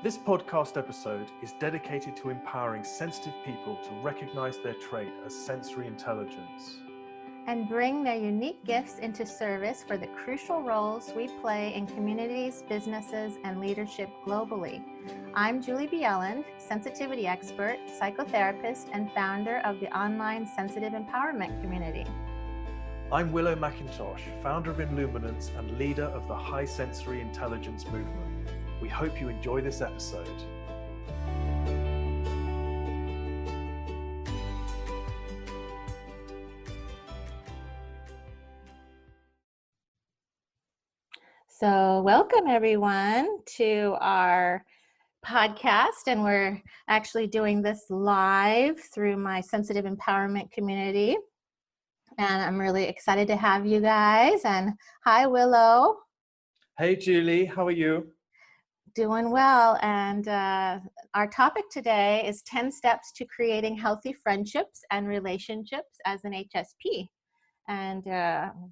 This podcast episode is dedicated to empowering sensitive people to recognize their trait as sensory intelligence and bring their unique gifts into service for the crucial roles we play in communities, businesses, and leadership globally. I'm Julie Bjelland, sensitivity expert, psychotherapist, and founder of the online sensitive empowerment community. I'm Willow McIntosh, founder of Illuminance and leader of the High Sensory Intelligence movement. We hope you enjoy this episode. So welcome everyone to our podcast, and we're actually doing this live through my sensitive empowerment community. And I'm really excited to have you guys. And hi, Willow. Hey, Julie, how are you? Doing well. And our topic today is 10 steps to creating healthy friendships and relationships as an HSP. And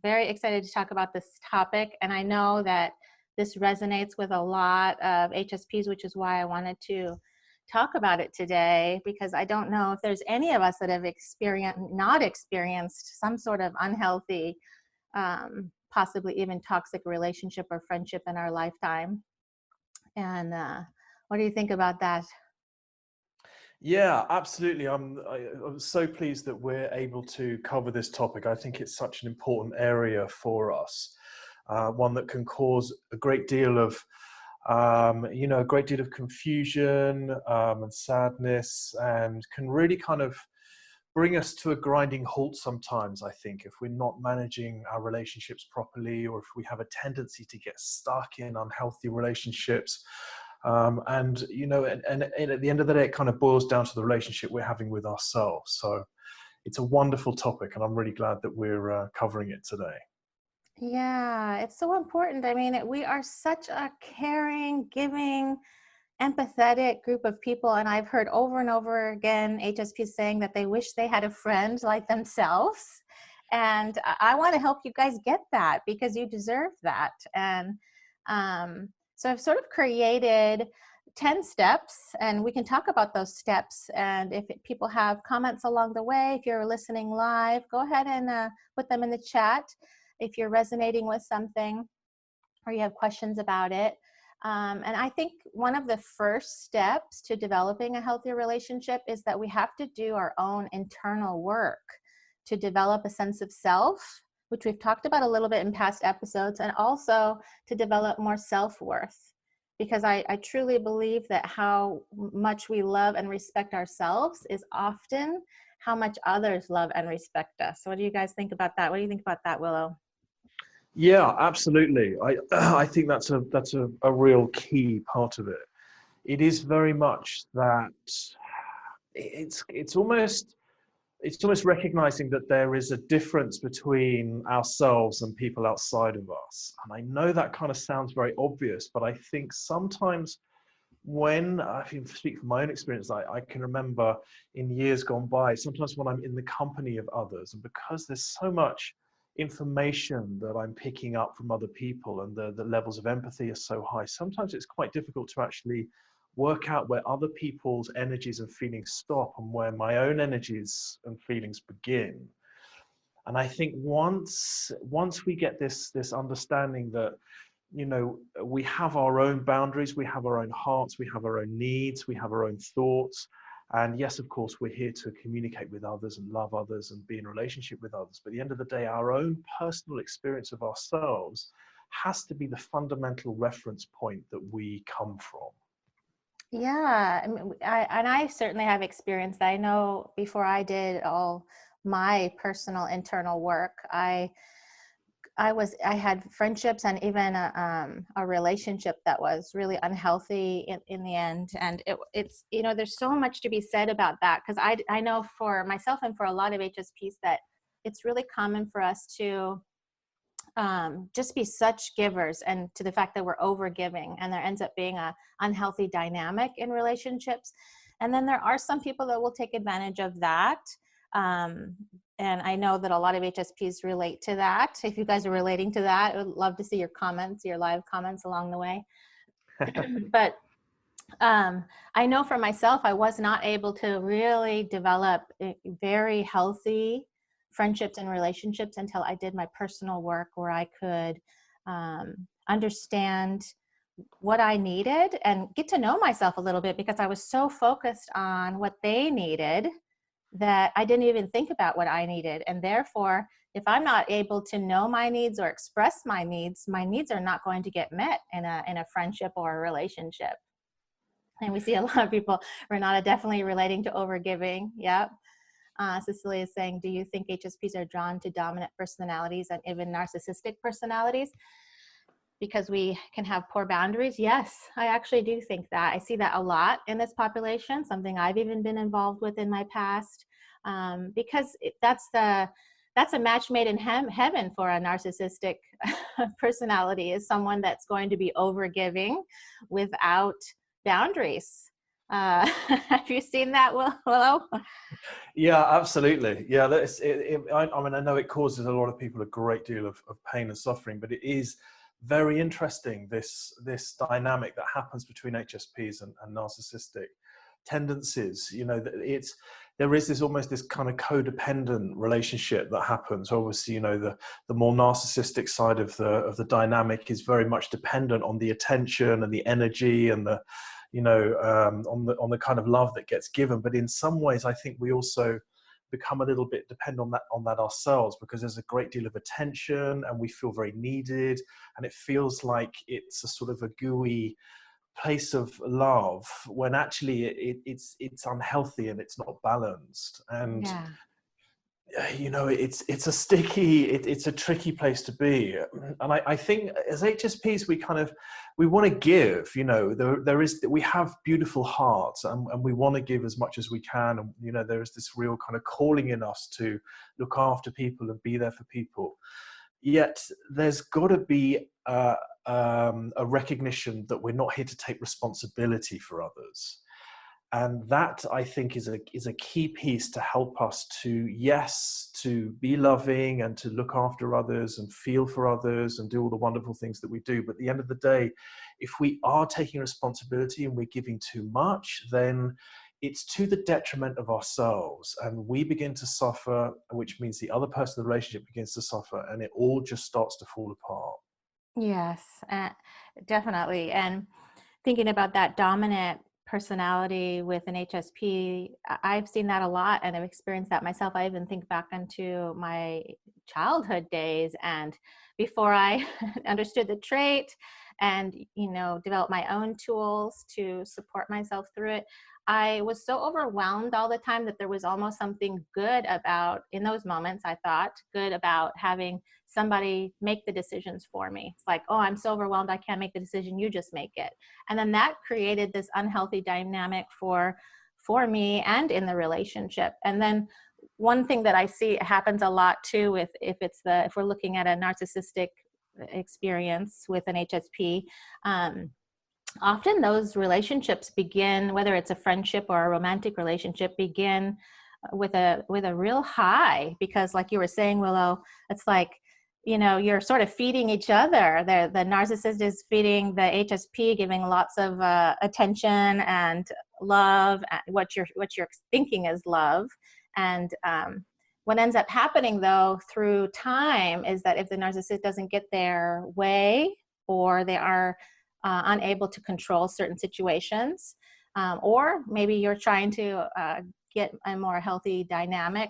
very excited to talk about this topic. And I know that this resonates with a lot of HSPs, which is why I wanted to talk about it today, because I don't know if there's any of us that have not experienced some sort of unhealthy, possibly even toxic relationship or friendship in our lifetime. And what do you think about that? Yeah, absolutely. I'm so pleased that we're able to cover this topic. I think it's such an important area for us, one that can cause a great deal of, a great deal of confusion and sadness, and can really kind of bring us to a grinding halt sometimes, I think, if we're not managing our relationships properly, or if we have a tendency to get stuck in unhealthy relationships. And at the end of the day, it kind of boils down to the relationship we're having with ourselves. So it's a wonderful topic, and I'm really glad that we're covering it today. Yeah, it's so important. I mean, we are such a caring, giving, empathetic group of people, and I've heard over and over again HSPs saying that they wish they had a friend like themselves, and I want to help you guys get that, because you deserve that. And so I've sort of created 10 steps, and we can talk about those steps. And if people have comments along the way, if you're listening live, go ahead and put them in the chat if you're resonating with something or you have questions about it. And I think one of the first steps to developing a healthy relationship is that we have to do our own internal work to develop a sense of self, which we've talked about a little bit in past episodes, and also to develop more self-worth. Because I truly believe that how much we love and respect ourselves is often how much others love and respect us. So what do you guys think about that? What do you think about that, Willow? Yeah, absolutely. I think that's a real key part of it. It is very much that it's almost recognizing that there is a difference between ourselves and people outside of us. And I know that kind of sounds very obvious, but I think sometimes when I speak from my own experience, I can remember in years gone by, sometimes when I'm in the company of others, and because there's so much information that I'm picking up from other people, and the levels of empathy are so high, sometimes it's quite difficult to actually work out where other people's energies and feelings stop and where my own energies and feelings begin. And I think once we get this understanding that, we have our own boundaries, we have our own hearts, we have our own needs, we have our own thoughts. And yes, of course, we're here to communicate with others and love others and be in relationship with others. But at the end of the day, our own personal experience of ourselves has to be the fundamental reference point that we come from. Yeah, I mean, I certainly have experienced that. I know before I did all my personal internal work, I had friendships and even a relationship that was really unhealthy in the end. And it's there's so much to be said about that, because I know for myself and for a lot of HSPs that it's really common for us to just be such givers, and to the fact that we're over giving, and there ends up being a unhealthy dynamic in relationships. And then there are some people that will take advantage of that. And I know that a lot of HSPs relate to that. If you guys are relating to that, I would love to see your comments, your live comments along the way. But I know for myself, I was not able to really develop very healthy friendships and relationships until I did my personal work, where I could understand what I needed and get to know myself a little bit, because I was so focused on what they needed that I didn't even think about what I needed. And therefore, if I'm not able to know my needs or express my needs are not going to get met in a friendship or a relationship. And we see a lot of people, Renata, definitely relating to overgiving. Yep. Cecilia is saying, do you think HSPs are drawn to dominant personalities and even narcissistic personalities because we can have poor boundaries? Yes, I actually do think that. I see that a lot in this population, something I've even been involved with in my past, because that's a match made in heaven for a narcissistic personality, is someone that's going to be overgiving without boundaries. Have you seen that, Willow? Yeah, absolutely. Yeah, I mean, I know it causes a lot of people a great deal of pain and suffering, but it is very interesting, this dynamic that happens between HSPs and narcissistic tendencies. You know, there is almost this kind of codependent relationship that happens. Obviously, you know, the more narcissistic side of the dynamic is very much dependent on the attention and the energy and the, you know, on the kind of love that gets given. But in some ways, I think we also become a little bit dependent on that ourselves, because there's a great deal of attention and we feel very needed, and it feels like it's a sort of a gooey place of love, when actually it's unhealthy and it's not balanced. And Yeah. you know, it's a tricky place to be. And I think as HSPs, we want to give, you know, we have beautiful hearts, and we want to give as much as we can. And, you know, there is this real kind of calling in us to look after people and be there for people. Yet there's got to be a recognition that we're not here to take responsibility for others. And that, I think, is a key piece to help us to be loving and to look after others and feel for others and do all the wonderful things that we do. But at the end of the day, if we are taking responsibility and we're giving too much, then it's to the detriment of ourselves, and we begin to suffer, which means the other person in the relationship begins to suffer, and it all just starts to fall apart. Yes, definitely. And thinking about that dominant personality with an HSP, I've seen that a lot, and I've experienced that myself. I even think back into my childhood days, and before I understood the trait and, you know, developed my own tools to support myself through it, I was so overwhelmed all the time that there was almost something good about, in those moments, I thought, good about having somebody make the decisions for me. It's like, oh, I'm so overwhelmed, I can't make the decision, you just make it. And then that created this unhealthy dynamic for me and in the relationship. And then one thing that I see happens a lot too, if we're looking at a narcissistic experience with an HSP, often those relationships begin, whether it's a friendship or a romantic relationship, begin with a real high, because like you were saying, Willow, it's like, you know, you're sort of feeding each other. The narcissist is feeding the HSP, giving lots of attention and love, what you're thinking is love. And what ends up happening, though, through time, is that if the narcissist doesn't get their way, or they are unable to control certain situations, or maybe you're trying to get a more healthy dynamic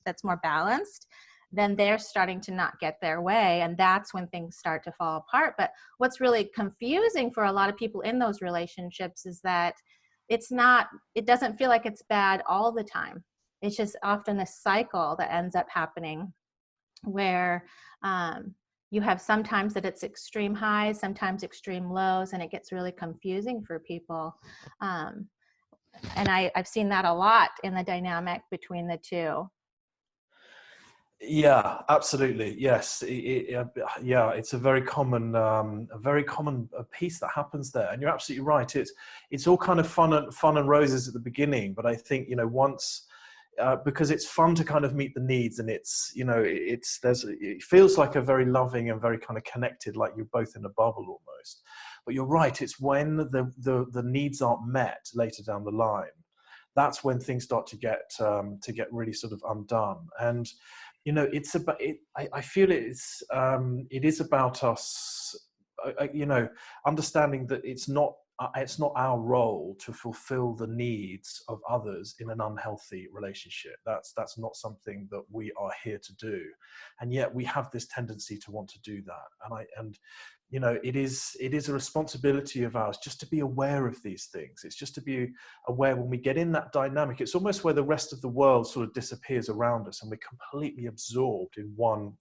that's more balanced, then they're starting to not get their way, and that's when things start to fall apart. But what's really confusing for a lot of people in those relationships is that it doesn't feel like it's bad all the time. It's just often a cycle that ends up happening, where you have sometimes that it's extreme highs, sometimes extreme lows, and it gets really confusing for people. And I've seen that a lot in the dynamic between the two. Yeah, absolutely. Yes. Yeah, it's a very common piece that happens there. And you're absolutely right. It's all kind of fun and roses at the beginning. But I think, you know, once, because it's fun to kind of meet the needs, and it's, you know, it feels like a very loving and very kind of connected, like you're both in a bubble almost. But you're right, it's when the needs aren't met later down the line, that's when things start to get really sort of undone. And it's about it. I feel it is about us, understanding that it's not our role to fulfill the needs of others in an unhealthy relationship. That's not something that we are here to do, and yet we have this tendency to want to do that. It is a responsibility of ours just to be aware of these things. It's just to be aware when we get in that dynamic. It's almost where the rest of the world sort of disappears around us and we're completely absorbed in one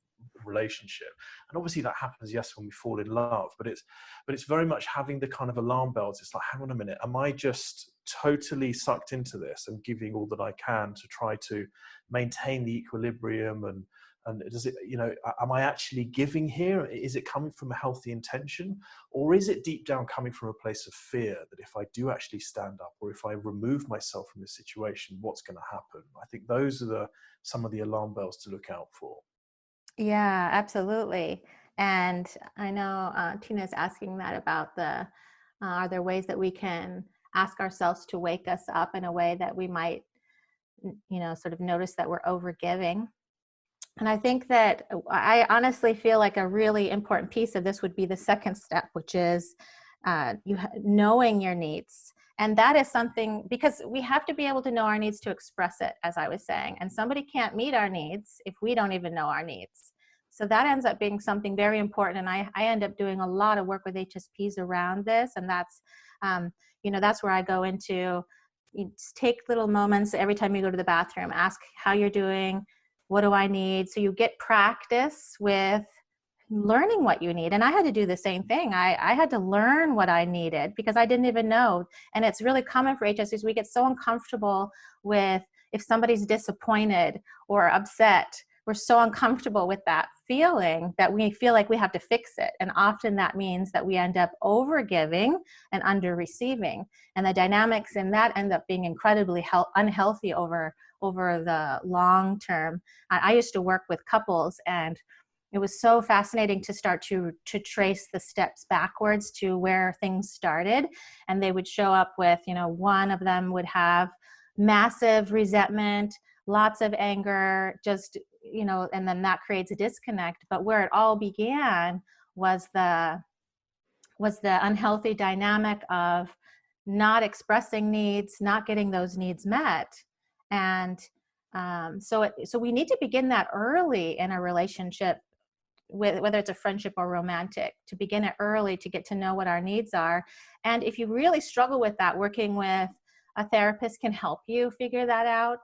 relationship. And obviously that happens, yes, when we fall in love, but it's very much having the kind of alarm bells. It's like, hang on a minute, am I just totally sucked into this and giving all that I can to try to maintain the equilibrium, and does it, am I actually giving here? Is it coming from a healthy intention, or is it deep down coming from a place of fear that if I do actually stand up, or if I remove myself from this situation, what's going to happen? I think those are some of the alarm bells to look out for. Yeah, absolutely. And I know Tina's asking that about are there ways that we can ask ourselves to wake us up in a way that we might, sort of notice that we're overgiving. And I think that I honestly feel like a really important piece of this would be the second step, which is knowing your needs. And that is something, because we have to be able to know our needs to express it, as I was saying. And somebody can't meet our needs if we don't even know our needs. So that ends up being something very important. And I end up doing a lot of work with HSPs around this. And that's, that's where I go into, you take little moments every time you go to the bathroom, ask how you're doing, what do I need? So you get practice with learning what you need. And I had to do the same thing. I had to learn what I needed because I didn't even know. And it's really common for HSPs. We get so uncomfortable with if somebody's disappointed or upset. We're so uncomfortable with that feeling that we feel like we have to fix it. And often that means that we end up over giving and under receiving. And the dynamics in that end up being incredibly unhealthy over the long term. I used to work with couples, and it was so fascinating to start to trace the steps backwards to where things started. And they would show up with, one of them would have massive resentment, lots of anger, just, and then that creates a disconnect. But where it all began was the unhealthy dynamic of not expressing needs, not getting those needs met. And so we need to begin that early in a relationship, whether it's a friendship or romantic, to begin it early to get to know what our needs are. And if you really struggle with that, working with a therapist can help you figure that out.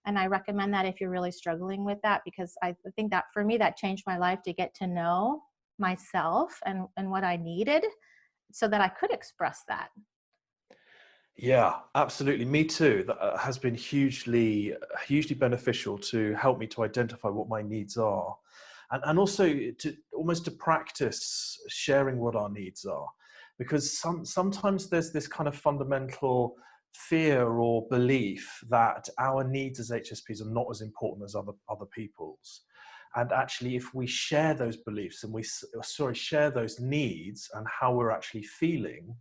And I recommend that if you're really struggling with that, because I think that for me, that changed my life to get to know myself and what I needed so that I could express that. Yeah, absolutely. Me too. That has been hugely beneficial to help me to identify what my needs are, and also to practice sharing what our needs are, because sometimes there's this kind of fundamental fear or belief that our needs as HSPs are not as important as other people's. And actually, if we share those beliefs and share those needs and how we're actually feeling,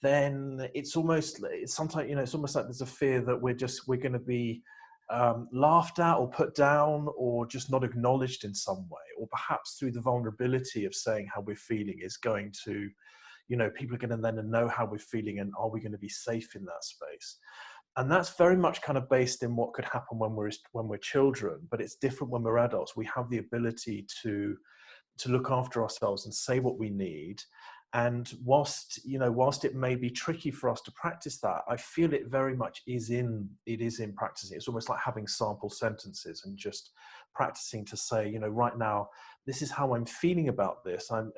then it's almost like there's a fear that we're going to be laughed at or put down or just not acknowledged in some way, or perhaps through the vulnerability of saying how we're feeling is going to, people are going to then know how we're feeling, and are we going to be safe in that space? And that's very much kind of based in what could happen when we're children, but it's different when we're adults. We have the ability to look after ourselves and say what we need. And whilst it may be tricky for us to practice that, I feel it very much is in practicing. It's almost like having sample sentences and just practicing to say, right now, this is how I'm feeling about this. And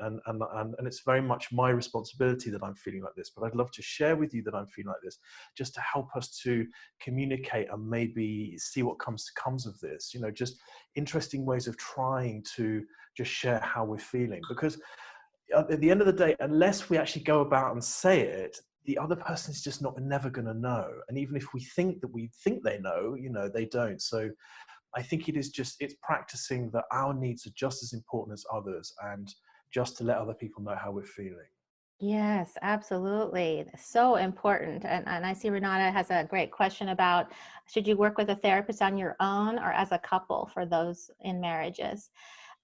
it's very much my responsibility that I'm feeling like this, but I'd love to share with you that I'm feeling like this, just to help us to communicate and maybe see what comes of this, just interesting ways of trying to just share how we're feeling. Because at the end of the day, unless we actually go about and say it, the other person is just never going to know. And even if we think they know, they don't. So I think it's practicing that our needs are just as important as others, and just to let other people know how we're feeling. Yes, absolutely. So important. And I see Renata has a great question about, should you work with a therapist on your own or as a couple for those in marriages?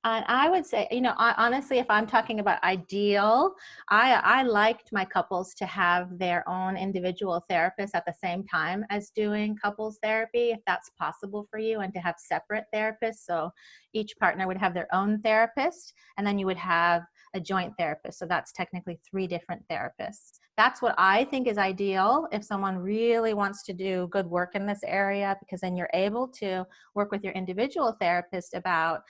And I would say, honestly, if I'm talking about ideal, I liked my couples to have their own individual therapist at the same time as doing couples therapy, if that's possible for you, and to have separate therapists. So each partner would have their own therapist, and then you would have a joint therapist. So that's technically 3 different therapists. That's what I think is ideal if someone really wants to do good work in this area, because then you're able to work with your individual therapist about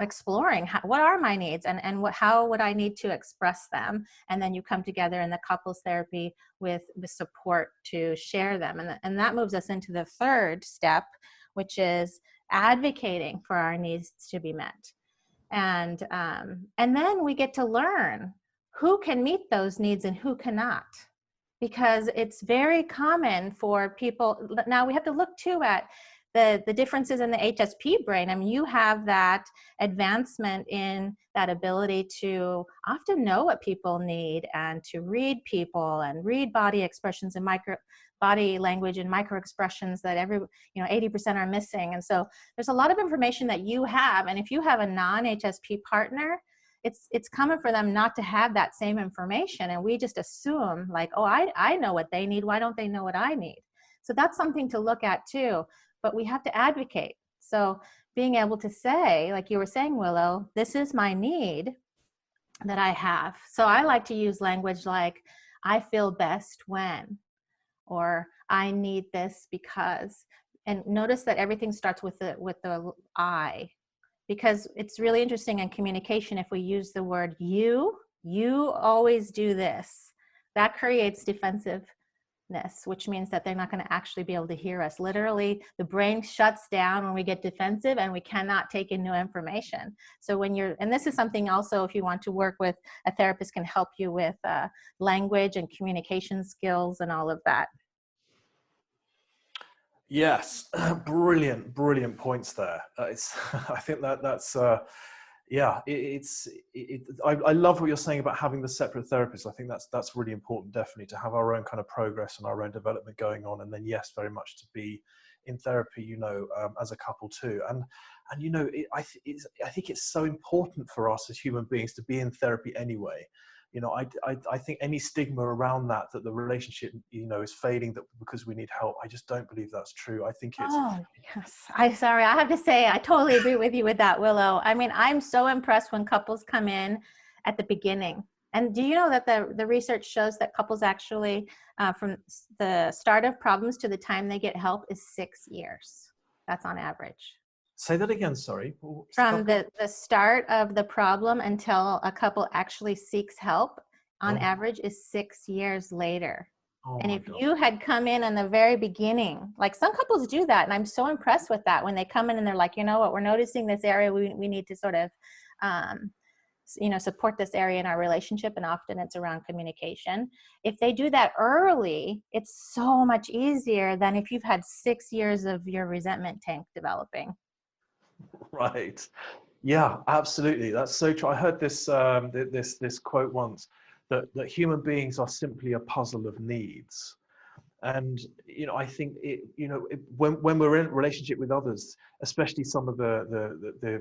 exploring what are my needs, and how would I need to express them, and then you come together in the couples therapy with the support to share them, and that moves us into the third step, which is advocating for our needs to be met. And then we get to learn who can meet those needs and who cannot, because it's very common for people. Now we have to look too at the differences in the HSP brain. I mean, you have that advancement in that ability to often know what people need, and to read people and read body expressions and body language and micro expressions that 80% are missing. And so there's a lot of information that you have, and if you have a non-HSP partner, it's common for them not to have that same information, and we just assume like, oh, I know what they need, why don't they know what I need? So that's something to look at too, but we have to advocate. So being able to say, like you were saying, Willow, this is my need that I have. So I like to use language like, I feel best when, or I need this because. And notice that everything starts with the I, because it's really interesting in communication. If we use the word you always do this, that creates defensiveness, which means that they're not going to actually be able to hear us. Literally, the brain shuts down when we get defensive and we cannot take in new information. So and this is something also, if you want to work with a therapist, can help you with language and communication skills and all of that. Yes, brilliant points there. I think that's yeah. I love what you're saying about having the separate therapists. I think that's really important, definitely, to have our own kind of progress and our own development going on, and then yes, very much to be in therapy, as a couple too. And I think it's so important for us as human beings to be in therapy anyway. I think any stigma around that the relationship, is failing that because we need help, I just don't believe that's true. I think it's. Oh, yes. I have to say, I totally agree with you with that, Willow. I mean, I'm so impressed when couples come in at the beginning. And do you know that the research shows that couples actually, from the start of problems to the time they get help, is 6 years. That's on average. Say that again, sorry. From the start of the problem until a couple actually seeks help, on average, is 6 years later. Oh and my if God. you had come in the very beginning, like some couples do that, and I'm so impressed with that, when they come in and they're like, you know what, we're noticing this area, we need to sort of support this area in our relationship, and often it's around communication. If they do that early, it's so much easier than if you've had 6 years of your resentment tank developing. Right. Yeah, absolutely. That's so true. I heard this quote once, that human beings are simply a puzzle of needs. And I think when we're in a relationship with others, especially some of the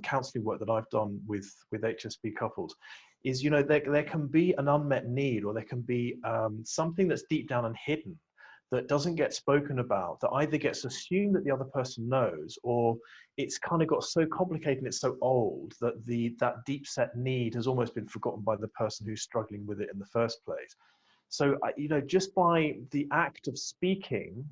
counseling work that I've done with HSP couples, is there can be an unmet need, or there can be something that's deep down and hidden, that doesn't get spoken about, that either gets assumed that the other person knows, or it's kind of got so complicated and it's so old that that deep set need has almost been forgotten by the person who's struggling with it in the first place. So, just by the act of speaking,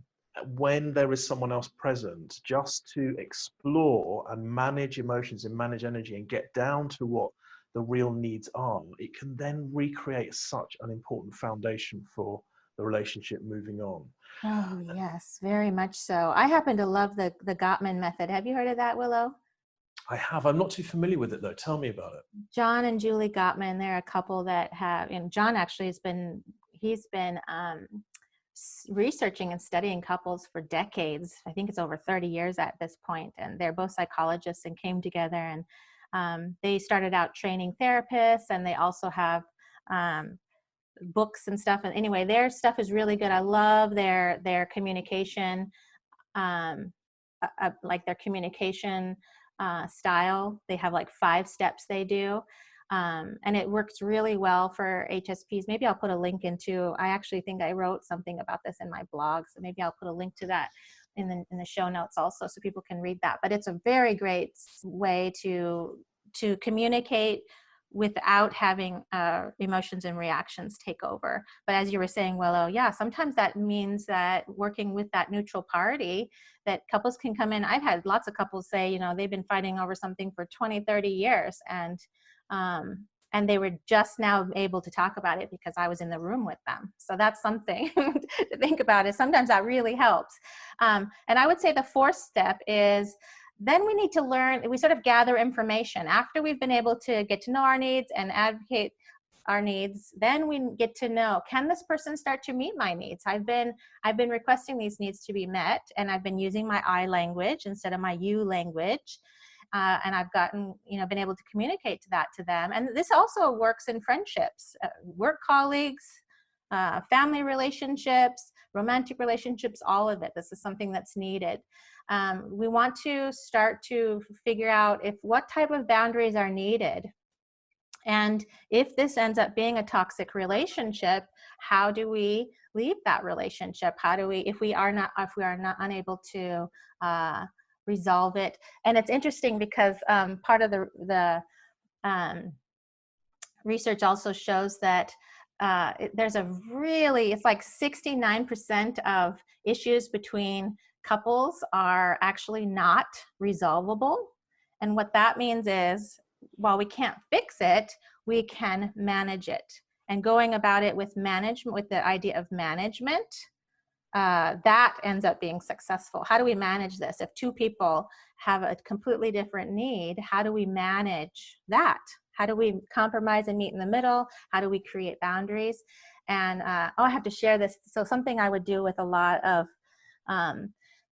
when there is someone else present, just to explore and manage emotions and manage energy and get down to what the real needs are, it can then recreate such an important foundation for the relationship moving on. Oh, yes, very much so. I happen to love the Gottman method. Have you heard of that, Willow? I have. I'm not too familiar with it, though. Tell me about it. John and Julie Gottman, they're a couple that have, and John actually he's been researching and studying couples for decades. I think it's over 30 years at this point, and they're both psychologists and came together, and they started out training therapists, and they also have books and stuff. And anyway, their stuff is really good. I love their communication, like their communication style. They have like 5 steps they do. And it works really well for HSPs. Maybe I'll put a link into, I actually think I wrote something about this in my blog. So maybe I'll put a link to that in the show notes also, so people can read that. But it's a very great way to communicate without having emotions and reactions take over. But as you were saying, Willow, yeah, sometimes that means that working with that neutral party, that couples can come in. I've had lots of couples say, you know, they've been fighting over something for 20, 30 years. And they were just now able to talk about it because I was in the room with them. So that's something to think about. Is sometimes that really helps. And I would say the 4th step is, then we need to learn, we sort of gather information. After we've been able to get to know our needs and advocate our needs, then we get to know, can this person start to meet my needs? I've been requesting these needs to be met, and I've been using my I language instead of my you language. And I've gotten, you know, been able to communicate that to them. And this also works in friendships, work colleagues, family relationships, romantic relationships, all of it. This is something that's needed. We want to start to figure out what type of boundaries are needed. And if this ends up being a toxic relationship, how do we leave that relationship? How do we, if we are not unable to resolve it? And it's interesting because part of the research also shows that it's like 69% of issues between couples are actually not resolvable. And what that means is, while we can't fix it, we can manage it. And going about it with management, with the idea of management, that ends up being successful. How do we manage this? If 2 people have a completely different need, how do we manage that? How do we compromise and meet in the middle? How do we create boundaries? And I have to share this. So something I would do with a lot of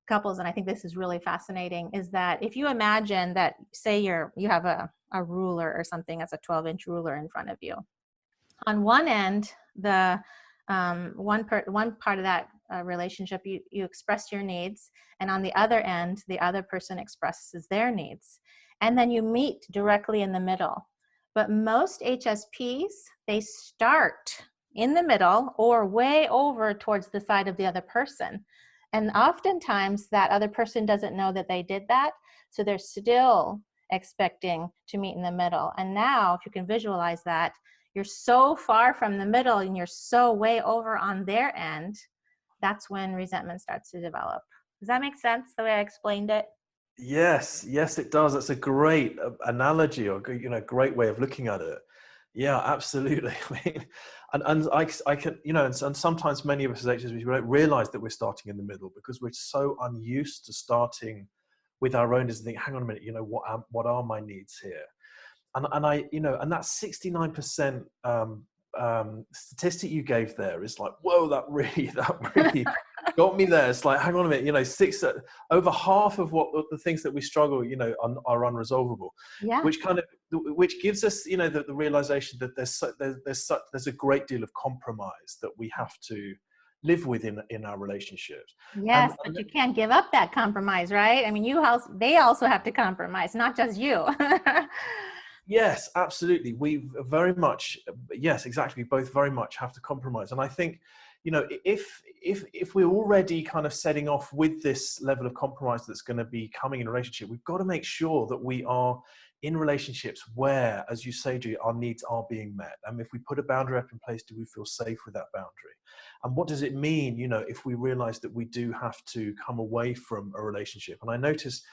couples, and I think this is really fascinating, is that if you imagine that, say you have a ruler or something, as a 12-inch ruler in front of you. On one end, the one part of that relationship, you express your needs, and on the other end, the other person expresses their needs. And then you meet directly in the middle. But most HSPs, they start in the middle or way over towards the side of the other person. And oftentimes that other person doesn't know that they did that. So they're still expecting to meet in the middle. And now, if you can visualize that, you're so far from the middle and you're so way over on their end, that's when resentment starts to develop. Does that make sense, the way I explained it? Yes, it does. That's a great analogy, or, you know, great way of looking at it. Yeah, absolutely. I mean, and I can, you know, and sometimes many of us as HSPs, we don't realize that we're starting in the middle because we're so unused to starting with our own needs and think, hang on a minute, you know, what are my needs here? And I, you know, and that 69% statistic you gave there is like, whoa, that really got me there. It's like, hang on a minute, you know, over half of the things that we struggle, you know, are unresolvable. Yeah. Which gives us, you know, the realization that there's a great deal of compromise that we have to live with in our relationships. Yes, but you can't give up that compromise, right? I mean, they also have to compromise, not just you. Yes, absolutely. We very much, yes, exactly. We both very much have to compromise. And I think, you know, if we're already kind of setting off with this level of compromise that's going to be coming in a relationship, we've got to make sure that we are in relationships where, as you say, Julie, our needs are being met. And if we put a boundary up in place, do we feel safe with that boundary? And what does it mean, you know, if we realize that we do have to come away from a relationship? And I noticed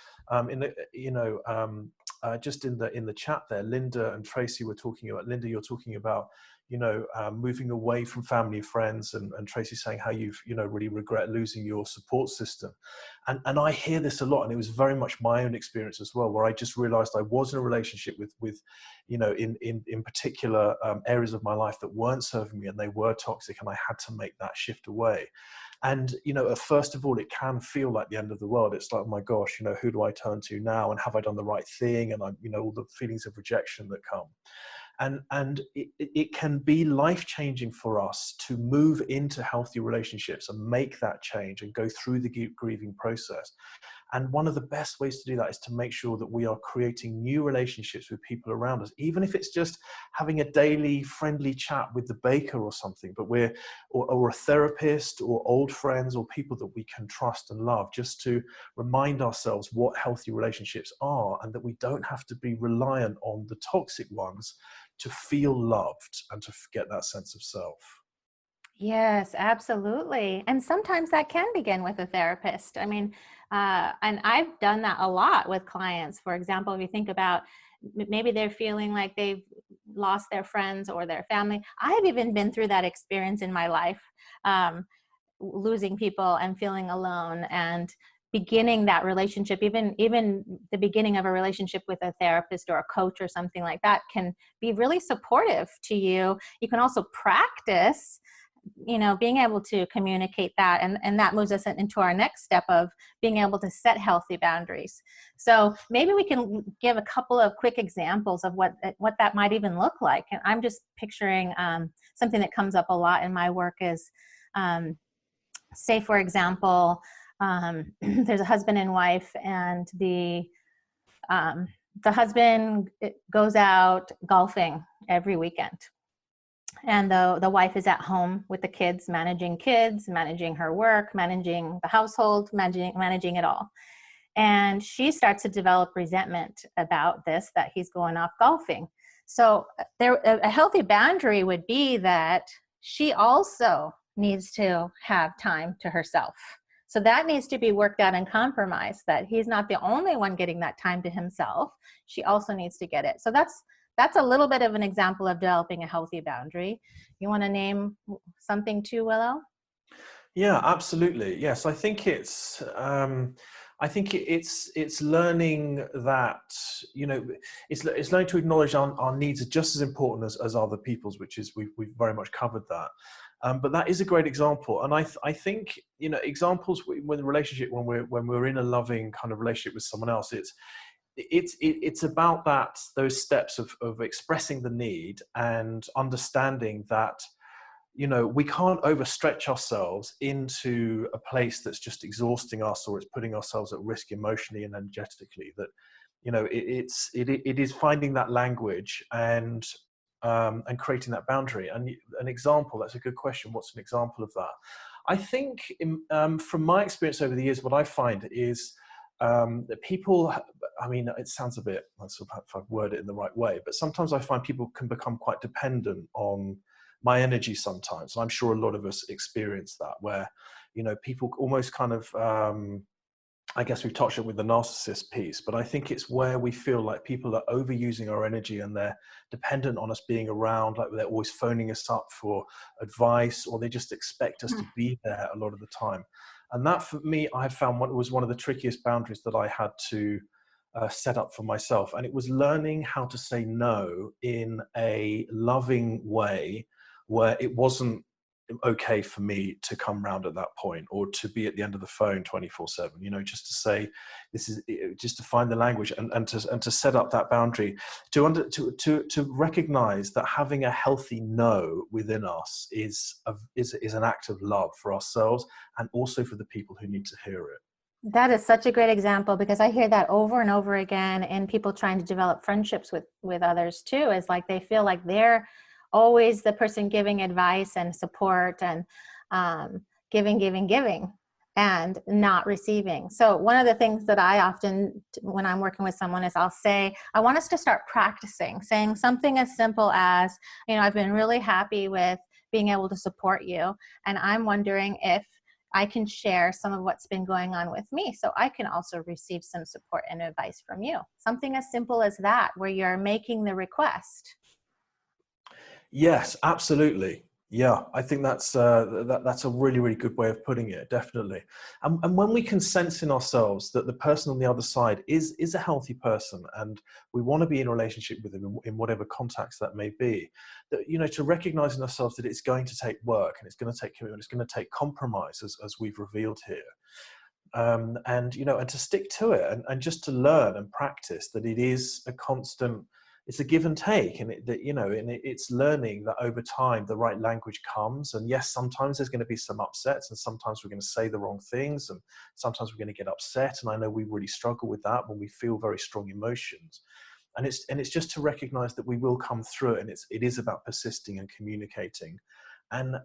just in the chat there, Linda and Tracy were talking about, Linda, you're talking about, you know, moving away from family and friends, and Tracy saying how you've, you know, really regret losing your support system. And I hear this a lot, and it was very much my own experience as well, where I just realized I was in a relationship with you know, in particular areas of my life that weren't serving me, and they were toxic, and I had to make that shift away. And, you know, first of all, it can feel like the end of the world. It's like, oh my gosh, you know, who do I turn to now? And have I done the right thing? And you know, all the feelings of rejection that come. And it can be life-changing for us to move into healthy relationships and make that change and go through the grieving process. And one of the best ways to do that is to make sure that we are creating new relationships with people around us, even if it's just having a daily friendly chat with the baker or something, but or a therapist or old friends or people that we can trust and love, just to remind ourselves what healthy relationships are, and that we don't have to be reliant on the toxic ones to feel loved and to get that sense of self. Yes, absolutely. And sometimes that can begin with a therapist. I mean, and I've done that a lot with clients. For example, if you think about maybe they're feeling like they've lost their friends or their family. I have even been through that experience in my life, losing people and feeling alone, and beginning that relationship, even the beginning of a relationship with a therapist or a coach or something like that, can be really supportive to you. You can also practice being able to communicate that. And that moves us into our next step of being able to set healthy boundaries. So maybe we can give a couple of quick examples of what that might even look like. And I'm just picturing something that comes up a lot in my work is, say, for example, there's a husband and wife, and the husband goes out golfing every weekend. And the wife is at home with the kids, managing her work, managing the household, managing it all. And she starts to develop resentment about this, that he's going off golfing. So a healthy boundary would be that she also needs to have time to herself. So that needs to be worked out and compromised, that he's not the only one getting that time to himself. She also needs to get it. So that's a little bit of an example of developing a healthy boundary. You want to name something too, Willow? Yeah, absolutely. Yes, I think it's learning that, it's learning to acknowledge our needs are just as important as other people's, which is we've very much covered that. But that is a great example, and I think examples with a relationship, when we're in a loving kind of relationship with someone else, it's about those steps of expressing the need and understanding that we can't overstretch ourselves into a place that's just exhausting us, or it's putting ourselves at risk emotionally and energetically. That it is finding that language and creating that boundary. And an example, that's a good question. What's an example of that? I think from my experience over the years, what I find is that people, I mean, it sounds a bit, if I've worded it in the right way, but sometimes I find people can become quite dependent on my energy sometimes. And I'm sure a lot of us experience that, where, people almost kind of, I guess we've touched on with the narcissist piece, but I think it's where we feel like people are overusing our energy and they're dependent on us being around, like they're always phoning us up for advice, or they just expect us to be there a lot of the time. And that, for me, I found was one of the trickiest boundaries that I had to set up for myself. And it was learning how to say no in a loving way, where it wasn't okay for me to come round at that point, or to be at the end of the phone 24/7, just to say, this is just to find the language and to set up that boundary, to recognize that having a healthy no within us is an act of love for ourselves, and also for the people who need to hear it. That is such a great example, because I hear that over and over again in people trying to develop friendships with others too. Is like they feel like they're always the person giving advice and support and giving and not receiving. So one of the things that I often, when I'm working with someone, is I'll say, I want us to start practicing saying something as simple as, I've been really happy with being able to support you, and I'm wondering if I can share some of what's been going on with me, so I can also receive some support and advice from you. Something as simple as that, where you're making the request. Yes, absolutely. Yeah, I think that's a really, really good way of putting it, definitely. And when we can sense in ourselves that the person on the other side is a healthy person, and we want to be in a relationship with them in whatever context that may be, that, to recognize in ourselves that it's going to take work, and it's going to take commitment, it's going to take compromise, as we've revealed here. And to stick to it, and just to learn and practice that it's it's a give and take, and it's learning that over time the right language comes. And yes, sometimes there's going to be some upsets, and sometimes we're going to say the wrong things, and sometimes we're going to get upset. And I know we really struggle with that when we feel very strong emotions. And it's just to recognize that we will come through it, and it is about persisting and communicating, and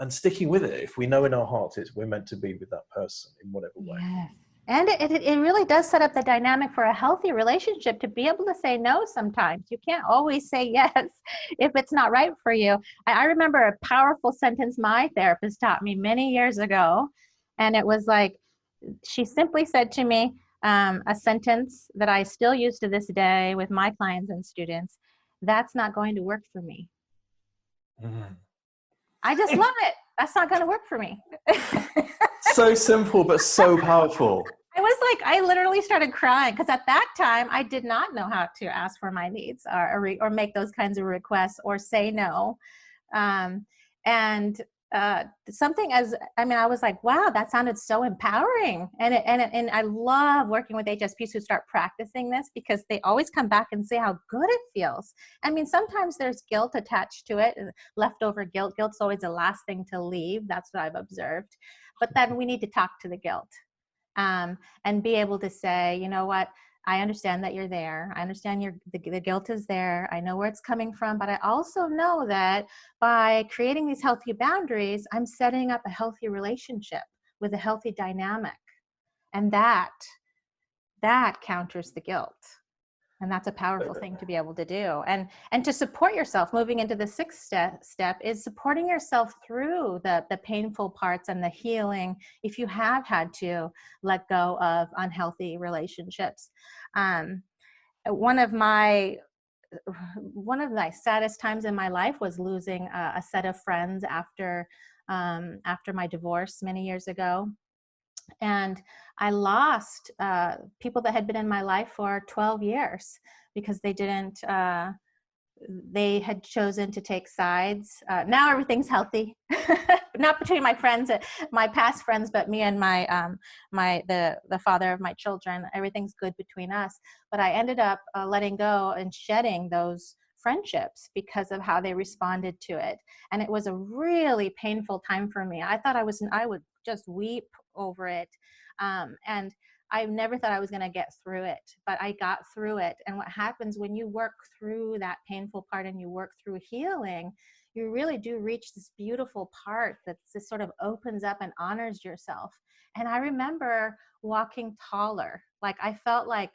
sticking with it. If we know in our hearts we're meant to be with that person in whatever way. Yes. And it really does set up the dynamic for a healthy relationship to be able to say no sometimes. You can't always say yes if it's not right for you. I remember a powerful sentence my therapist taught me many years ago. And it was like, she simply said to me, a sentence that I still use to this day with my clients and students: "That's not going to work for me." Mm. I just love it. That's not going to work for me. So simple, but so powerful. I was like, I literally started crying because at that time I did not know how to ask for my needs or make those kinds of requests or say no. And something I was like, wow, that sounded so empowering. And I love working with HSPs who start practicing this, because they always come back and say how good it feels. I mean, sometimes there's guilt attached to it, leftover guilt. Guilt's always the last thing to leave. That's what I've observed. But then we need to talk to the guilt, and be able to say, you know what? I understand that you're there. I understand the guilt is there. I know where it's coming from, but I also know that by creating these healthy boundaries, I'm setting up a healthy relationship with a healthy dynamic. And that counters the guilt. And that's a powerful thing to be able to do. And to support yourself, moving into the sixth step is supporting yourself through the painful parts and the healing if you have had to let go of unhealthy relationships. One of my saddest times in my life was losing a set of friends after my divorce many years ago. And I lost people that had been in my life for 12 years because they had chosen to take sides. Now everything's healthy, not between my friends, my past friends, but me and the father of my children. Everything's good between us. But I ended up letting go and shedding those friendships because of how they responded to it. And it was a really painful time for me. I thought I would just weep over it. And I never thought I was going to get through it, but I got through it. And what happens when you work through that painful part and you work through healing, you really do reach this beautiful part that just sort of opens up and honors yourself. And I remember walking taller. Like I felt like,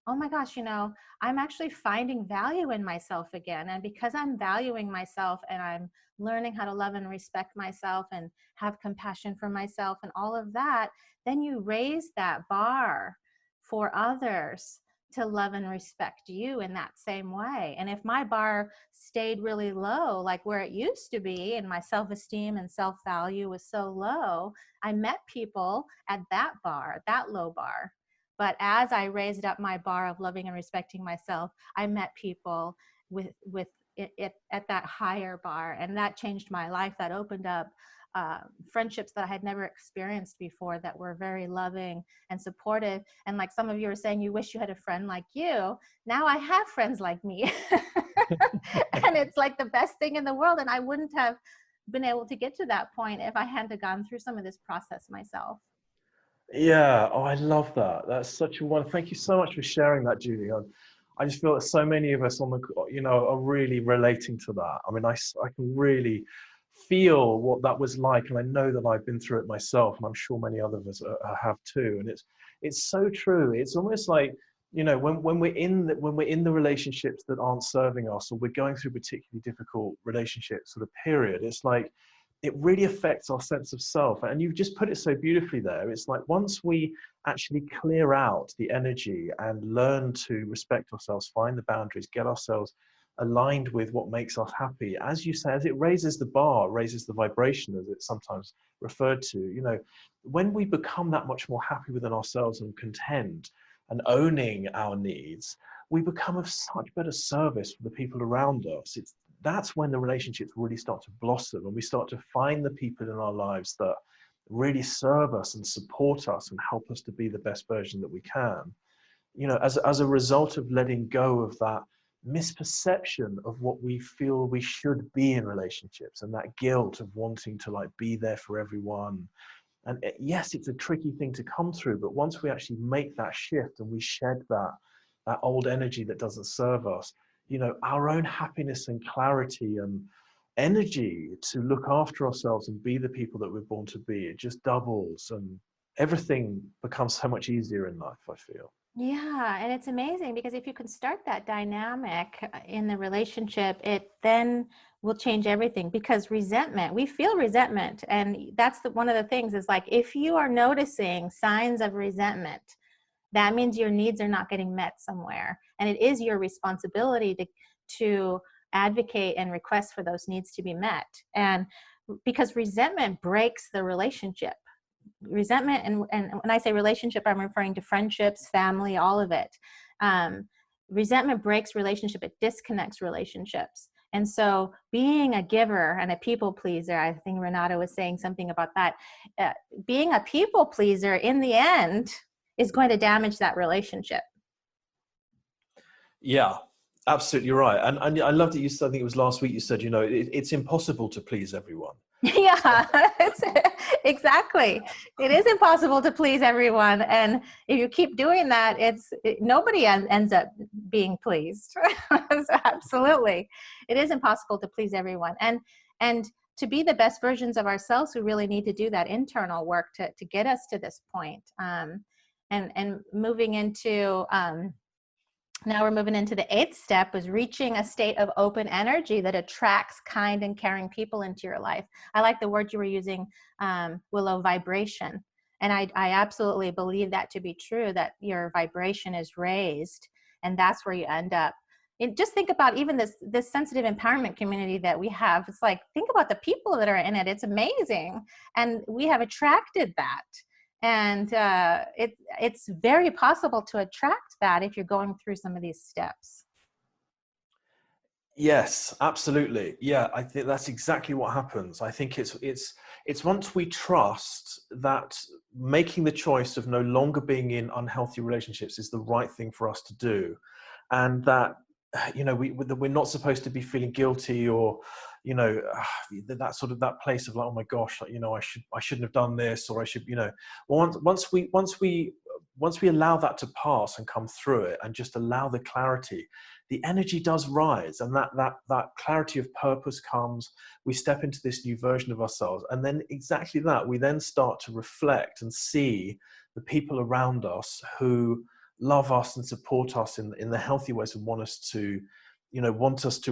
oh my gosh, I'm actually finding value in myself again. And because I'm valuing myself and I'm learning how to love and respect myself and have compassion for myself and all of that, then you raise that bar for others to love and respect you in that same way. And if my bar stayed really low, like where it used to be, and my self-esteem and self-value was so low, I met people at that bar, that low bar. But as I raised up my bar of loving and respecting myself, I met people with it at that higher bar, and that changed my life. That opened up friendships that I had never experienced before that were very loving and supportive. And like some of you were saying, you wish you had a friend like you. Now I have friends like me. And it's like the best thing in the world. And I wouldn't have been able to get to that point if I hadn't gone through some of this process myself. Yeah. Oh, I love that. That's such a wonderful. Thank you so much for sharing that, Julie. I just feel that so many of us are really relating to that. I mean, I can really feel what that was like, and I know that I've been through it myself, and I'm sure many other of us have too. And it's so true. It's almost like, when we're in the relationships that aren't serving us, or we're going through particularly difficult relationships sort of period, it's like it really affects our sense of self. And you've just put it so beautifully there. It's like once we actually clear out the energy and learn to respect ourselves, find the boundaries, get ourselves aligned with what makes us happy, as you say, as it raises the bar, raises the vibration, as it's sometimes referred to, when we become that much more happy within ourselves and content and owning our needs, we become of such better service for the people around us. That's when the relationships really start to blossom, and we start to find the people in our lives that really serve us and support us and help us to be the best version that we can. as a result of letting go of that misperception of what we feel we should be in relationships, and that guilt of wanting to like be there for everyone. And yes, it's a tricky thing to come through, but once we actually make that shift and we shed that old energy that doesn't serve us, our own happiness and clarity and energy to look after ourselves and be the people that we're born to be, it just doubles, and everything becomes so much easier in life, I feel. Yeah, and it's amazing because if you can start that dynamic in the relationship, it then will change everything. Because resentment, we feel resentment, and that's one of the things is like, if you are noticing signs of resentment, that means your needs are not getting met somewhere, and it is your responsibility to advocate and request for those needs to be met. And because resentment breaks the relationship. Resentment, and when I say relationship, I'm referring to friendships, family, all of it. Resentment breaks relationship, it disconnects relationships. And so being a giver and a people pleaser, I think Renata was saying something about that, being a people pleaser in the end is going to damage that relationship. Yeah, absolutely right. And I love that you said, I think it was last week, you said, it's impossible to please everyone. Yeah, exactly. It is impossible to please everyone. And if you keep doing that, nobody ends up being pleased. So absolutely. It is impossible to please everyone. And to be the best versions of ourselves, we really need to do that internal work to get us to this point. And moving into, now we're moving into the 8th step, was reaching a state of open energy that attracts kind and caring people into your life. I like the word you were using, Willow, vibration. And I absolutely believe that to be true, that your vibration is raised, and that's where you end up. Just think about even this sensitive empowerment community that we have. It's like, think about the people that are in it. It's amazing. And we have attracted that. And it's very possible to attract that if you're going through some of these steps. Yes, absolutely. Yeah, I think that's exactly what happens. I think it's once we trust that making the choice of no longer being in unhealthy relationships is the right thing for us to do, and that we're not supposed to be feeling guilty, or that sort of that place of like, oh my gosh, like, I shouldn't have done this, or I should, once we allow that to pass and come through it and just allow the clarity, the energy does rise, and that clarity of purpose comes. We step into this new version of ourselves, and then exactly that, we then start to reflect and see the people around us who love us and support us in the healthy ways, and want us to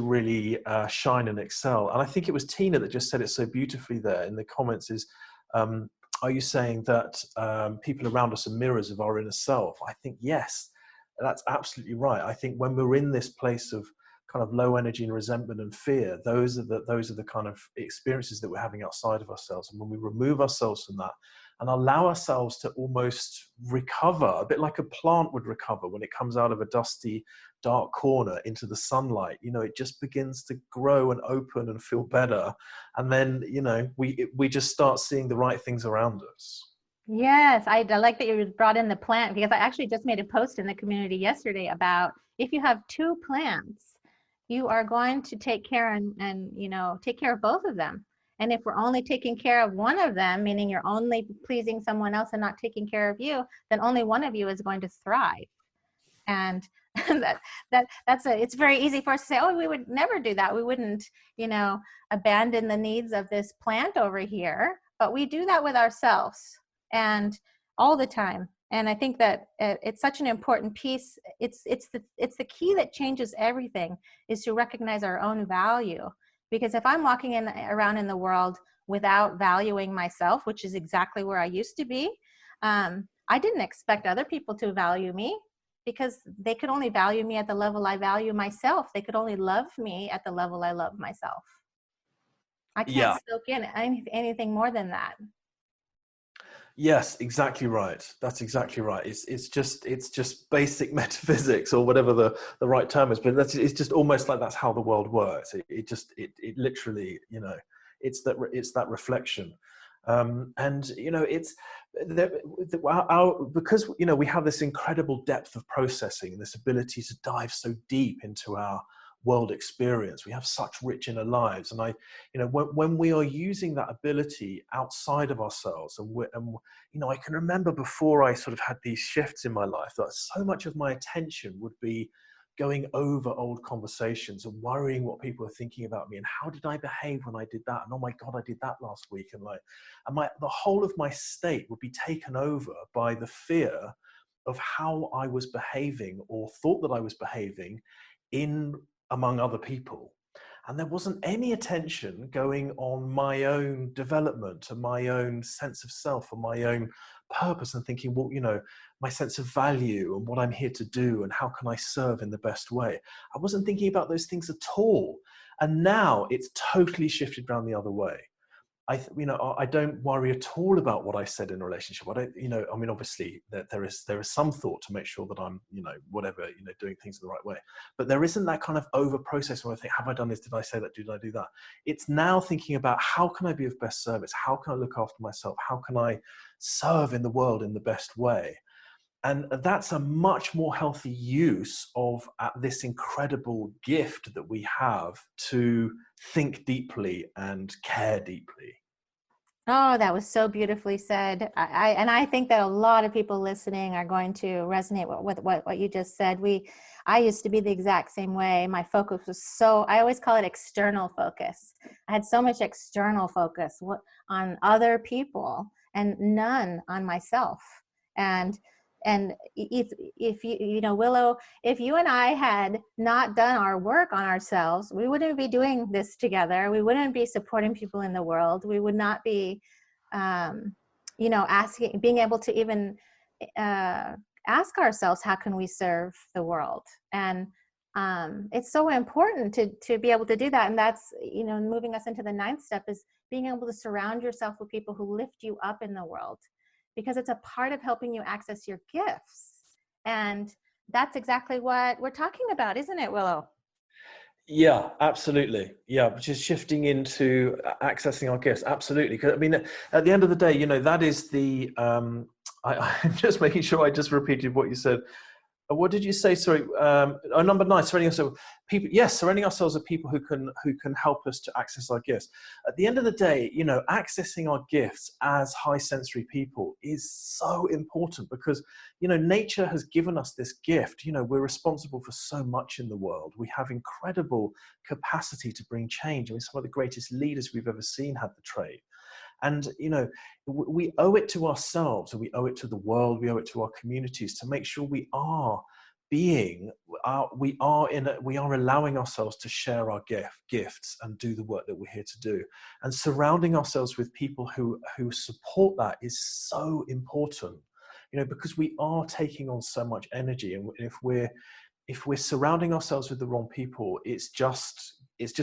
really shine and excel. And I think it was Tina that just said it so beautifully there in the comments is, are you saying that people around us are mirrors of our inner self? I think, yes, that's absolutely right. I think when we're in this place of kind of low energy and resentment and fear, those are the kind of experiences that we're having outside of ourselves. And when we remove ourselves from that and allow ourselves to almost recover, a bit like a plant would recover when it comes out of a dusty, dark corner into the sunlight, it just begins to grow and open and feel better. And then, we just start seeing the right things around us. Yes, I like that you brought in the plant, because I actually just made a post in the community yesterday about, if you have 2 plants, you are going to take care and take care of both of them. And if we're only taking care of one of them, meaning you're only pleasing someone else and not taking care of you, then only one of you is going to thrive. And it's very easy for us to say, oh, we would never do that. We wouldn't, abandon the needs of this plant over here. But we do that with ourselves, and all the time. And I think that it's such an important piece. It's the key that changes everything, is to recognize our own value. Because if I'm walking around in the world without valuing myself, which is exactly where I used to be, I didn't expect other people to value me, because they could only value me at the level I value myself. They could only love me at the level I love myself. I can't soak in anything more than that. Yes, exactly right. That's exactly right. It's just basic metaphysics, or whatever the right term is. But it's just almost like that's how the world works. It literally, it's that reflection. And it's because we have this incredible depth of processing and this ability to dive so deep into our world experience. We have such rich inner lives, and when we are using that ability outside of ourselves, I can remember before I sort of had these shifts in my life that so much of my attention would be going over old conversations and worrying what people are thinking about me and how did I behave when I did that, and oh my god, I did that last week, and the whole of my state would be taken over by the fear of how I was behaving or thought that I was behaving among other people. And there wasn't any attention going on my own development and my own sense of self and my own purpose, and thinking, well, my sense of value and what I'm here to do and how can I serve in the best way. I wasn't thinking about those things at all. And now it's totally shifted around the other way. I don't worry at all about what I said in a relationship. I don't, obviously there is some thought to make sure that I'm, doing things in the right way. But there isn't that kind of over process where I think, have I done this? Did I say that? Did I do that? It's now thinking about how can I be of best service? How can I look after myself? How can I serve in the world in the best way? And that's a much more healthy use of this incredible gift that we have to think deeply and care deeply. Oh, that was so beautifully said. I think that a lot of people listening are going to resonate with what you just said. I used to be the exact same way. My focus was I always call it external focus. I had so much external focus on other people and none on myself. And if Willow, if you and I had not done our work on ourselves, we wouldn't be doing this together. We wouldn't be supporting people in the world. We would not be, being able to even ask ourselves, how can we serve the world? And it's so important to be able to do that. And that's, moving us into the 9th step is being able to surround yourself with people who lift you up in the world, because it's a part of helping you access your gifts. And that's exactly what we're talking about, isn't it, Willow? Yeah, absolutely. Yeah, which is shifting into accessing our gifts. Absolutely. Because at the end of the day, that is the, I'm just making sure I just repeated what you said. What did you say? Sorry. Number 9, surrounding ourselves people. Yes, surrounding ourselves with people who can help us to access our gifts. At the end of the day, accessing our gifts as high sensory people is so important because nature has given us this gift. We're responsible for so much in the world. We have incredible capacity to bring change. Some of the greatest leaders we've ever seen had the trait. And, we owe it to ourselves, and we owe it to the world, we owe it to our communities to make sure we are allowing ourselves to share our gifts and do the work that we're here to do. And surrounding ourselves with people who support that is so important, because we are taking on so much energy. And if we're surrounding ourselves with the wrong people, it's just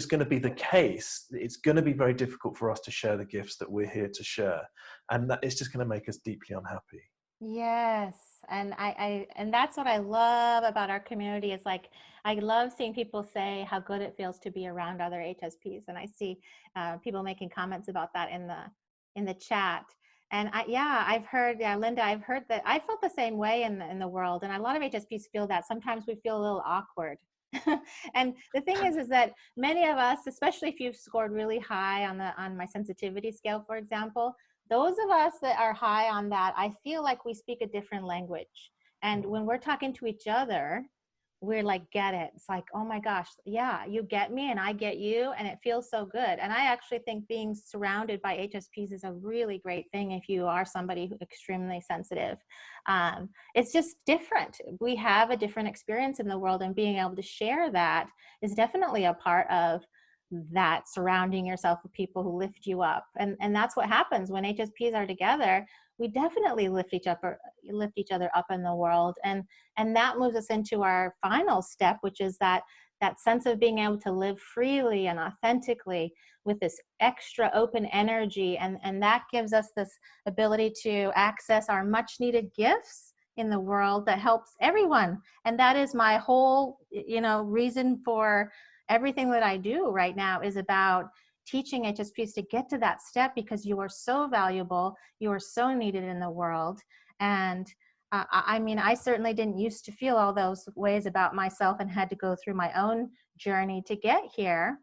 going to be the case. It's going to be very difficult for us to share the gifts that we're here to share. And that is just going to make us deeply unhappy. Yes. And and that's what I love about our community. It's like, I love seeing people say how good it feels to be around other HSPs. And I see people making comments about that in the chat. And I've heard, Linda, I've heard that. I felt the same way in the world. And a lot of HSPs feel that. Sometimes we feel a little awkward. And the thing is that many of us, especially if you've scored really high on my sensitivity scale, for example, those of us that are high on that, I feel like we speak a different language. And when we're talking to each other, we're like, get it. It's like, oh my gosh, yeah, you get me and I get you. And it feels so good. And I actually think being surrounded by HSPs is a really great thing if you are somebody who's extremely sensitive. It's just different. We have a different experience in the world, and being able to share that is definitely a part of that, surrounding yourself with people who lift you up. And that's what happens when HSPs are together. We definitely lift each other up in the world. And that moves us into our final step, which is that sense of being able to live freely and authentically with this extra open energy. And that gives us this ability to access our much needed gifts in the world that helps everyone. And that is my whole, reason for everything that I do right now, is about teaching HSPs to get to that step, because you are so valuable, you are so needed in the world. And I mean, I certainly didn't used to feel all those ways about myself and had to go through my own journey to get here.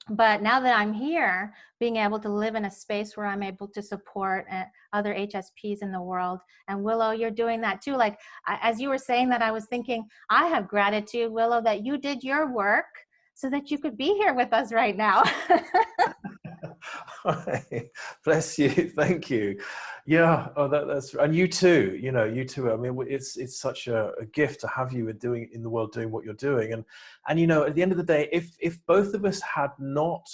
But now that I'm here, being able to live in a space where I'm able to support other HSPs in the world. And Willow, you're doing that too. Like, as you were saying that, I was thinking, I have gratitude, Willow, that you did your work so that you could be here with us right now. Bless you. Thank you. Yeah. Oh, that's, and you too, you too. I mean, it's such a gift to have you doing in the world, doing what you're doing. And at the end of the day, if both of us had not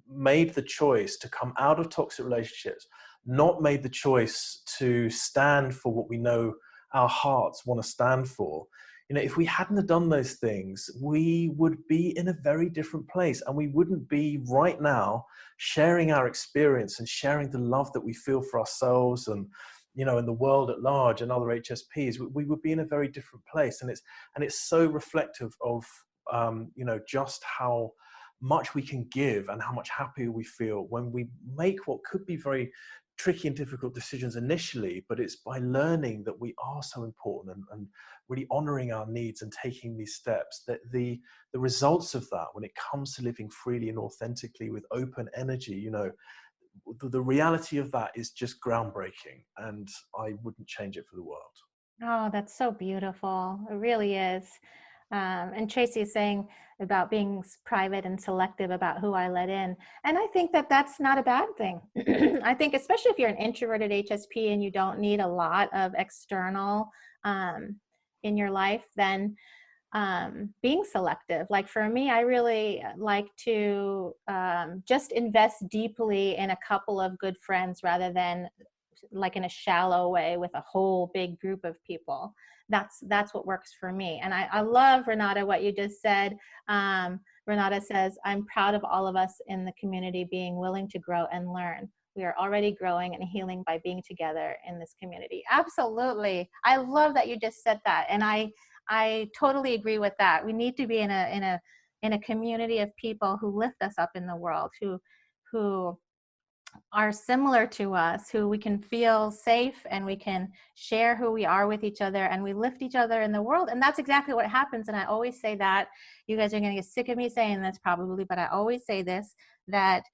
made the choice to come out of toxic relationships, not made the choice to stand for what we know our hearts want to stand for, if we hadn't have done those things, we would be in a very different place, and we wouldn't be right now sharing our experience and sharing the love that we feel for ourselves and, in the world at large and other HSPs. We would be in a very different place. And it's so reflective of, just how much we can give and how much happier we feel when we make what could be very tricky and difficult decisions initially, but it's by learning that we are so important and really honoring our needs and taking these steps, that the results of that, when it comes to living freely and authentically with open energy, the reality of that is just groundbreaking, and I wouldn't change it for the world. Oh, that's so beautiful. It really is. And Tracy is saying about being private and selective about who I let in. And I think that that's not a bad thing. I think, especially if you're an introverted HSP and you don't need a lot of external in your life, then being selective. Like for me, I really like to just invest deeply in a couple of good friends rather than like in a shallow way with a whole big group of people. That's what works for me. And I love, Renata, what you just said. Renata says, I'm proud of all of us in the community being willing to grow and learn. We are already growing and healing by being together in this community. Absolutely. I love that you just said that. And I totally agree with that. We need to be in a community of people who lift us up in the world, who are similar to us, who we can feel safe and we can share who we are with each other, and we lift each other in the world. And that's exactly what happens. And I always say that. You guys are going to get sick of me saying this probably, but I always say this, that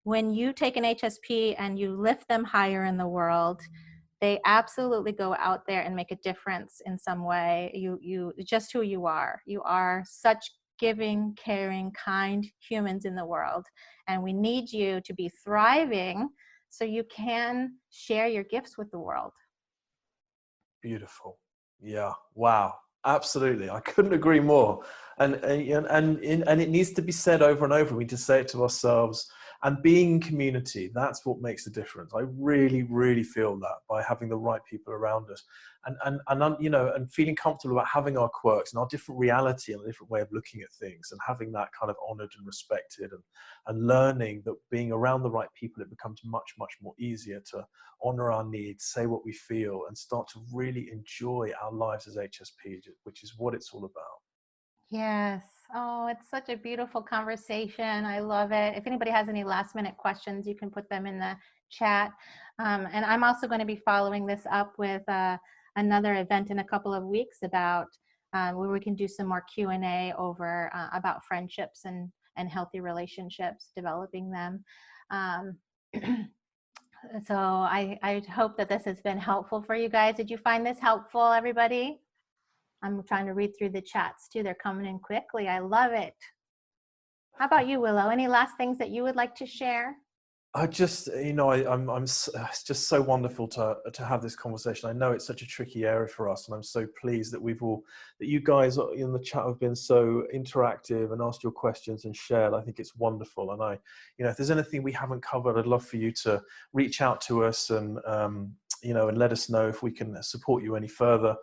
when you take an HSP and you lift them higher in the world, they absolutely go out there and make a difference in some way. You just who you are. You are such giving, caring, kind humans in the world. And we need you to be thriving so you can share your gifts with the world. Beautiful. Yeah. Wow. Absolutely. I couldn't agree more. And it needs to be said over and over. We need to say it to ourselves. And being in community, that's what makes a difference. I really, really feel that, by having the right people around us and feeling comfortable about having our quirks and our different reality and a different way of looking at things, and having that kind of honored and respected, and learning that being around the right people, it becomes much, much more easier to honor our needs, say what we feel, and start to really enjoy our lives as HSPs, which is what it's all about. Yes. Oh, it's such a beautiful conversation. I love it. If anybody has any last minute questions, you can put them in the chat. And I'm also going to be following this up with another event in a couple of weeks about where we can do some more Q&A over about friendships and healthy relationships, developing them. So I hope that this has been helpful for you guys. Did you find this helpful, everybody? I'm trying to read through the chats too. They're coming in quickly. I love it. How about you, Willow? Any last things that you would like to share? I just, it's just so wonderful to have this conversation. I know it's such a tricky area for us, and I'm so pleased that that you guys in the chat have been so interactive and asked your questions and shared. I think it's wonderful. And if there's anything we haven't covered, I'd love for you to reach out to us and let us know if we can support you any further.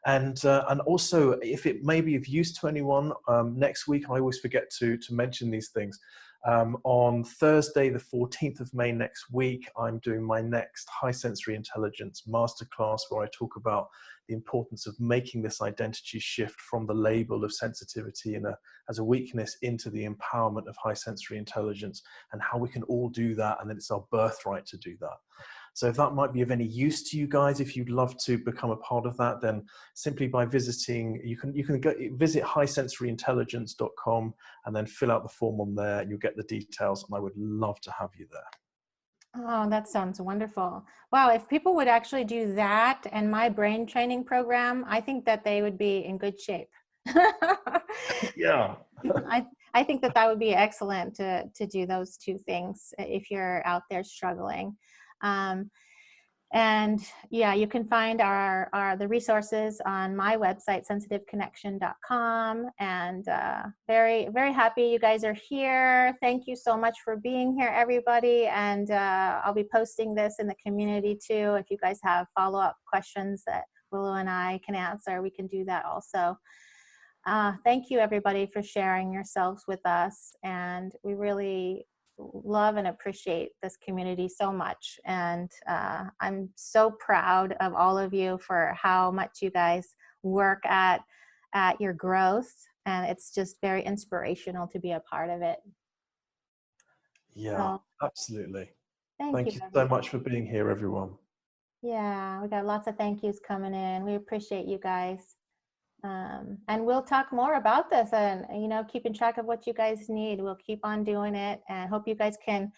And also, if it may be of use to anyone, next week, I always forget to mention these things. On Thursday, the 14th of May next week, I'm doing my next high sensory intelligence masterclass, where I talk about the importance of making this identity shift from the label of sensitivity as a weakness into the empowerment of high sensory intelligence, and how we can all do that, and that it's our birthright to do that. So if that might be of any use to you guys, if you'd love to become a part of that, then simply by visiting, you can go visit highsensoryintelligence.com and then fill out the form on there, and you'll get the details, and I would love to have you there. Oh, that sounds wonderful. Wow, if people would actually do that and my brain training program, I think that they would be in good shape. Yeah. I think that would be excellent to do those two things if you're out there struggling. And yeah, you can find the resources on my website, sensitiveconnection.com. And very, very happy you guys are here. Thank you so much for being here, everybody. And I'll be posting this in the community too. If you guys have follow-up questions that Willow and I can answer, we can do that also. Thank you, everybody, for sharing yourselves with us. And we really love and appreciate this community so much. And I'm so proud of all of you for how much you guys work at your growth. And it's just very inspirational to be a part of it. Yeah, so, absolutely. Thank you so much for being here, everyone. Yeah, we got lots of thank yous coming in. We appreciate you guys. And we'll talk more about this, and keeping track of what you guys need. We'll keep on doing it, and hope you guys can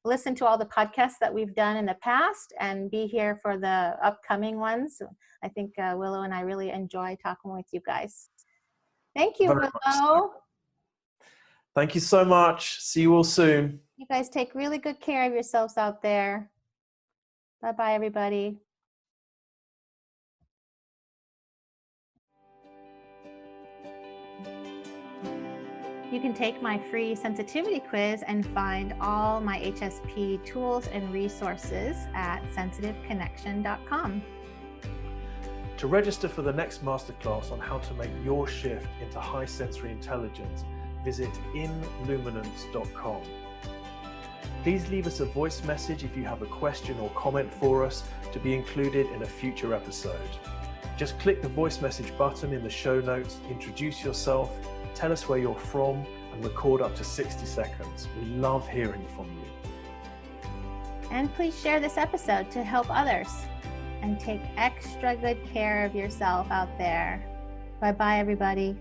listen to all the podcasts that we've done in the past and be here for the upcoming ones. I think Willow and I really enjoy talking with you guys. Thank you, Willow. So. Thank you so much. See you all soon. You guys take really good care of yourselves out there. Bye-bye, everybody. You can take my free sensitivity quiz and find all my HSP tools and resources at sensitiveconnection.com. To register for the next masterclass on how to make your shift into high sensory intelligence, visit inluminance.com. Please leave us a voice message if you have a question or comment for us to be included in a future episode. Just click the voice message button in the show notes, introduce yourself, tell us where you're from, and record up to 60 seconds. We love hearing from you. And please share this episode to help others. And take extra good care of yourself out there. Bye-bye, everybody.